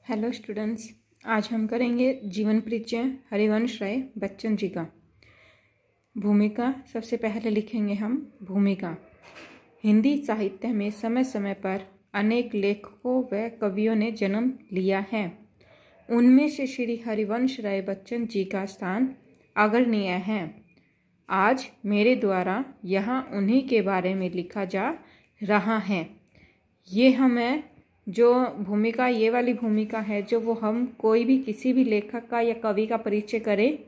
Hello students, आज हम करेंगे जीवन परिचय हरिवंश राय बच्चन जी का। भूमिका सबसे पहले लिखेंगे हम भूमिका। हिंदी साहित्य में समय समय पर अनेक लेखकों व कवियों ने जन्म लिया है। उनमें से श्री हरिवंश राय बच्चन जी का स्थान अग्रणीय है। आज मेरे द्वारा यहाँ उन्हीं के बारे में लिखा जा रहा है। ये हमें जो भूमिका, ये वाली भूमिका है जो वो हम कोई भी किसी भी लेखक का या कवि का परिचय करें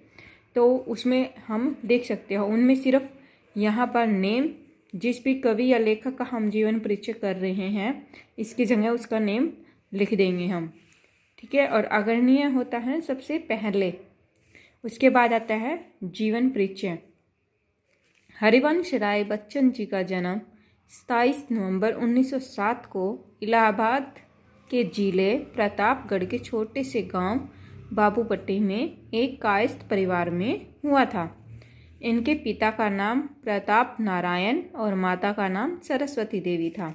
तो उसमें हम देख सकते हो। उनमें सिर्फ यहाँ पर नेम, जिस भी कवि या लेखक का हम जीवन परिचय कर रहे हैं इसकी जगह उसका नेम लिख देंगे हम, ठीक है। और अग्रणीय होता है सबसे पहले, उसके बाद आता है जीवन परिचय। हरिवंश राय बच्चन जी का जन्म 27 नवंबर 1907 को इलाहाबाद के जिले प्रतापगढ़ के छोटे से गांव बाबूपट्टी में एक कायस्थ परिवार में हुआ था। इनके पिता का नाम प्रताप नारायण और माता का नाम सरस्वती देवी था।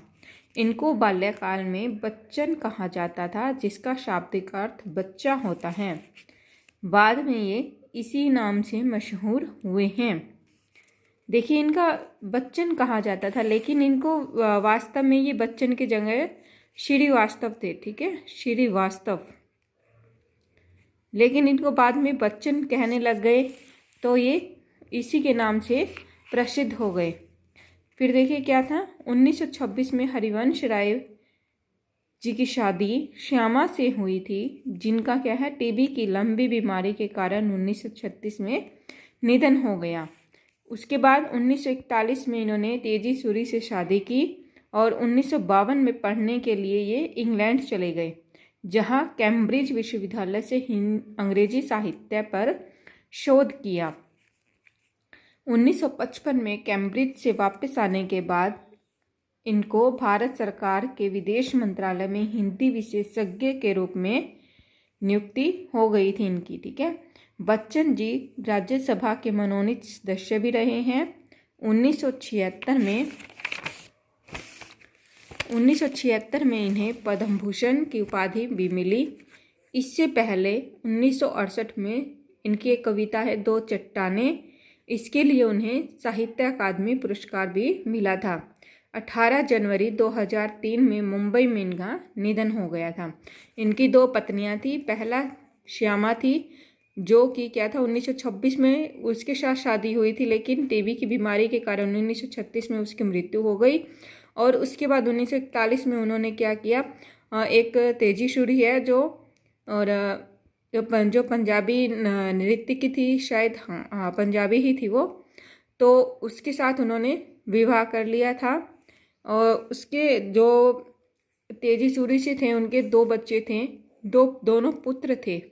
इनको बाल्यकाल में बच्चन कहा जाता था, जिसका शाब्दिक अर्थ बच्चा होता है। बाद में ये इसी नाम से मशहूर हुए हैं। देखिए, इनका बच्चन कहा जाता था, लेकिन इनको वास्तव में ये बच्चन की जगह श्रीवास्तव थे, ठीक है, श्रीवास्तव। लेकिन इनको बाद में बच्चन कहने लग गए तो ये इसी के नाम से प्रसिद्ध हो गए। फिर देखिए क्या था, 1926 में हरिवंश राय जी की शादी श्यामा से हुई थी, जिनका क्या है टीबी की लंबी बीमारी के कारण 1936 में निधन हो गया। उसके बाद 1941 में इन्होंने तेजी सूरी से शादी की और 1952 में पढ़ने के लिए ये इंग्लैंड चले गए, जहां कैम्ब्रिज विश्वविद्यालय से अंग्रेजी साहित्य पर शोध किया। 1955 में कैम्ब्रिज से वापस आने के बाद इनको भारत सरकार के विदेश मंत्रालय में हिंदी विशेषज्ञ के रूप में नियुक्ति हो गई थी इनकी, ठीक है। बच्चन जी राज्यसभा के मनोनीत सदस्य भी रहे हैं। 1976 में इन्हें पद्म भूषण की उपाधि भी मिली। इससे पहले 1968 में इनकी एक कविता है दो चट्टानें, इसके लिए उन्हें साहित्य अकादमी पुरस्कार भी मिला था। 18 जनवरी 2003 में मुंबई में इनका निधन हो गया था। इनकी दो पत्नियां थी, पहला श्यामा थी जो कि क्या था 1926 में उसके साथ शादी हुई थी, लेकिन टीबी की बीमारी के कारण 1936 में उसकी मृत्यु हो गई। और उसके बाद 1941 में उन्होंने क्या किया, एक तेजी सूरी है जो पंजाबी नृत्य की थी, शायद हाँ पंजाबी ही थी वो, तो उसके साथ उन्होंने विवाह कर लिया था। और उसके जो तेजी सूरी से थे उनके दो बच्चे थे, दोनों पुत्र थे।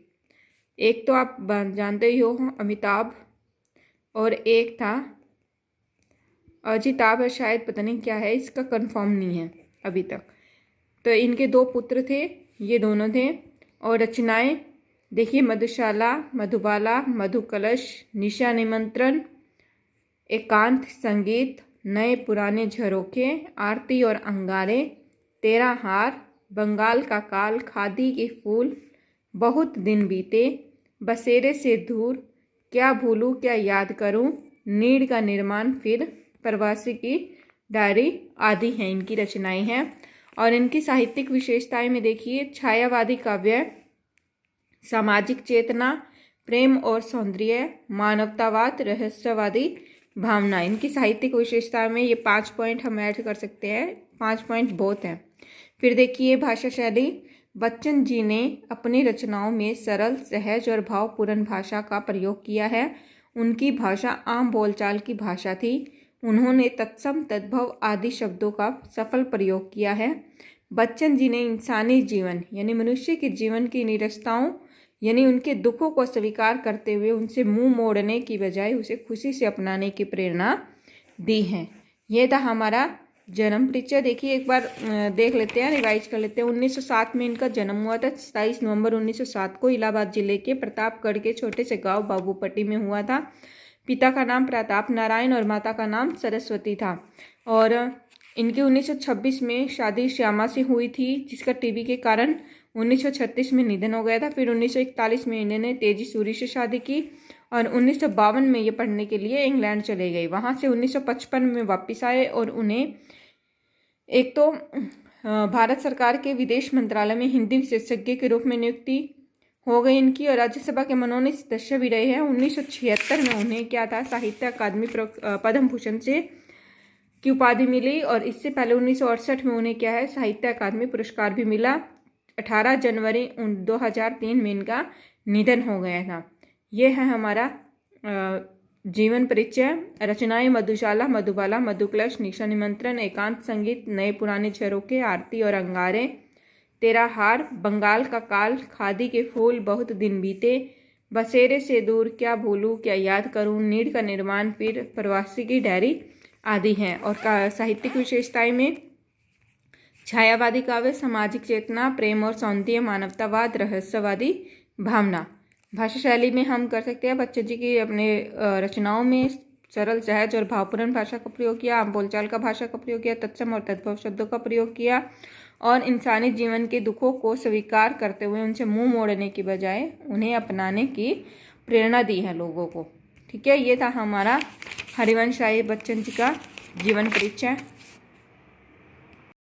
एक तो आप जानते ही हो अमिताभ, और एक था अजिताभ है शायद, पता नहीं क्या है, इसका कंफर्म नहीं है अभी तक। तो इनके दो पुत्र थे, ये दोनों थे। और रचनाएं देखिए, मधुशाला, मधुबाला, मधुकलश, निशा निमंत्रण, एकांत संगीत, नए पुराने झरोखे, आरती और अंगारे, तेरा हार, बंगाल का काल, खादी के फूल, बहुत दिन बीते, बसेरे से दूर, क्या भूलूं क्या याद करूं, नीड़ का निर्माण, फिर प्रवासी की डायरी आदि हैं इनकी रचनाएं हैं। और इनकी साहित्यिक विशेषताएं में देखिए, छायावादी काव्य, सामाजिक चेतना, प्रेम और सौंदर्य, मानवतावाद, रहस्यवादी भावना। इनकी साहित्यिक विशेषताओं में ये 5 पॉइंट हम ऐड कर सकते हैं, 5 पॉइंट बहुत हैं। फिर देखिए भाषा शैली, बच्चन जी ने अपनी रचनाओं में सरल, सहज और भावपूर्ण भाषा का प्रयोग किया है। उनकी भाषा आम बोलचाल की भाषा थी। उन्होंने तत्सम, तद्भव आदि शब्दों का सफल प्रयोग किया है। बच्चन जी ने इंसानी जीवन यानी मनुष्य के जीवन की निरस्ताओं यानी उनके दुखों को स्वीकार करते हुए उनसे मुंह मोड़ने की बजाय उसे खुशी से अपनाने की प्रेरणा दी है। यह था हमारा जन्म परिचय। देखिए एक बार देख लेते हैं, रिवाइज कर लेते हैं। 1907 में इनका जन्म हुआ था, 27 नवंबर 1907 को इलाहाबाद जिले के प्रतापगढ़ के छोटे से गांव बाबूपट्टी में हुआ था। पिता का नाम प्रताप नारायण और माता का नाम सरस्वती था। और इनकी 1926 में शादी श्यामा से हुई थी, जिसका टीबी के कारण 1936 में निधन हो गया था। फिर 1941 में इन्होंने तेजी सूरी से शादी की और 1952 में ये पढ़ने के लिए इंग्लैंड चले गए। वहाँ से 1955 में वापस आए और उन्हें एक तो भारत सरकार के विदेश मंत्रालय में हिंदी विशेषज्ञ के रूप में नियुक्ति हो गई इनकी और राज्यसभा के मनोनीत सदस्य भी रहे हैं। 1976 में उन्हें क्या था, साहित्य अकादमी पद्म भूषण से की उपाधि मिली और इससे पहले 1968 में उन्हें क्या है, साहित्य अकादमी पुरस्कार भी मिला। 18 जनवरी 2003 में इनका निधन हो गया था। ये है हमारा जीवन परिचय। रचनाएं मधुशाला, मधुबाला, मधुकलश, निशा निमंत्रण, एकांत संगीत, नए पुराने झरोखे, आरती और अंगारे, तेरा हार, बंगाल का काल, खादी के फूल, बहुत दिन बीते, बसेरे से दूर, क्या भूलूं क्या याद करूं, नीड़ का निर्माण, फिर प्रवासी की डायरी आदि हैं। और साहित्यिक विशेषताएं में छायावादी काव्य, सामाजिक चेतना, प्रेम और सौंदर्य, मानवतावाद, रहस्यवादी भावना। भाषा शैली में हम कर सकते हैं बच्चन जी की अपने रचनाओं में सरल, सहज और भावपूर्ण भाषा का प्रयोग किया, आम बोलचाल का भाषा का प्रयोग किया, तत्सम और तद्भव शब्दों का प्रयोग किया और इंसानी जीवन के दुखों को स्वीकार करते हुए उनसे मुंह मोड़ने की बजाय उन्हें अपनाने की प्रेरणा दी है लोगों को। ठीक है, ये था हमारा हरिवंश राय बच्चन जी का जीवन परिचय।